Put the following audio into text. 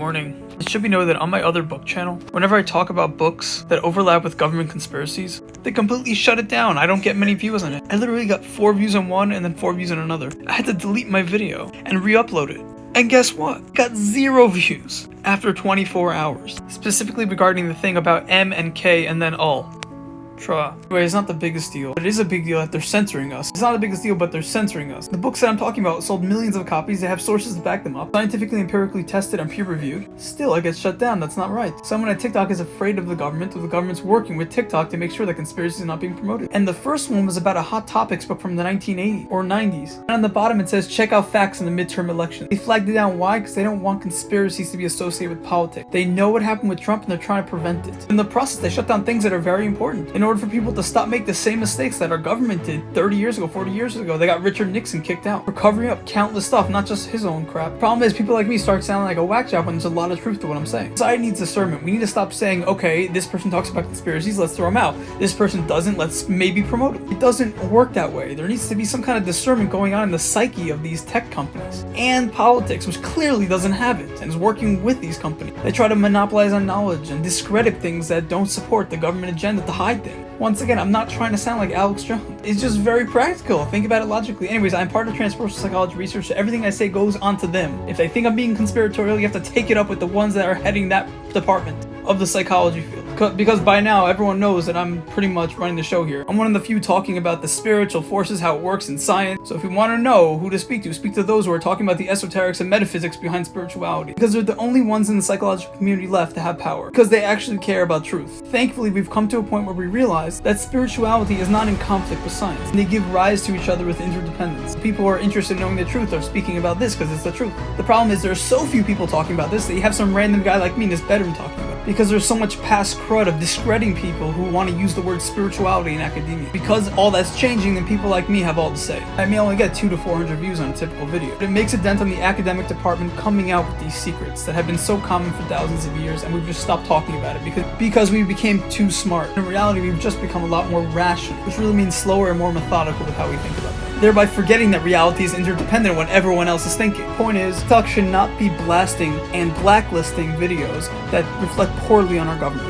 Morning. It should be noted that on my other book channel, whenever I talk about books that overlap with government conspiracies, they completely shut it down. I don't get many views on it. I literally got 4 views on one and then 4 views on another. I had to delete my video and re-upload it. And guess what? Got 0 views after 24 hours. Specifically regarding the thing about M and K and then all. Anyway, it's not the biggest deal, but it is a big deal that they're censoring us. It's not the biggest deal, but they're censoring us. The books that I'm talking about sold millions of copies. They have sources to back them up, scientifically, empirically tested, and peer-reviewed. Still, it gets shut down. That's not right. Someone at TikTok is afraid of the government, or the government's working with TikTok to make sure that conspiracies are not being promoted. And the first one was about a Hot Topics book from the 1980s or 90s. And on the bottom it says, check out facts in the midterm election. They flagged it down. Why? Because they don't want conspiracies to be associated with politics. They know what happened with Trump and they're trying to prevent it. In the process, they shut down things that are very important in order for people to stop making the same mistakes that our government did 30 years ago, 40 years ago. They got Richard Nixon kicked out for covering up countless stuff, not just his own crap. Problem is, people like me start sounding like a whack job when there's a lot of truth to what I'm saying. Society needs discernment. We need to stop saying, okay, this person talks about conspiracies, let's throw them out. This person doesn't, let's maybe promote it. It doesn't work that way. There needs to be some kind of discernment going on in the psyche of these tech companies and politics, which clearly doesn't have it and is working with these companies. They try to monopolize on knowledge and discredit things that don't support the government agenda to hide things. Once again, I'm not trying to sound like Alex Jones. It's just very practical. Think about it logically. Anyways, I'm part of transpersonal psychology research, so everything I say goes onto them. If they think I'm being conspiratorial, you have to take it up with the ones that are heading that department of the psychology field. Because by now, everyone knows that I'm pretty much running the show here. I'm one of the few talking about the spiritual forces, how it works in science. So if you want to know who to speak to those who are talking about the esoterics and metaphysics behind spirituality. Because they're the only ones in the psychological community left to have power. Because they actually care about truth. Thankfully, we've come to a point where we realize that spirituality is not in conflict with science. And they give rise to each other with interdependence. People who are interested in knowing the truth are speaking about this because it's the truth. The problem is there are so few people talking about this that you have some random guy like me in this bedroom talking about it. Because there's so much past crud of discrediting people who want to use the word spirituality in academia. Because all that's changing, then people like me have all to say. I may only get 200 to 400 views on a typical video, but it makes a dent on the academic department coming out with these secrets that have been so common for thousands of years, and we've just stopped talking about it because we became too smart. In reality, we've just become a lot more rational, which really means slower and more methodical with how we think about things, thereby forgetting that reality is interdependent on what everyone else is thinking. Point is, TikTok should not be blasting and blacklisting videos that reflect poorly on our government.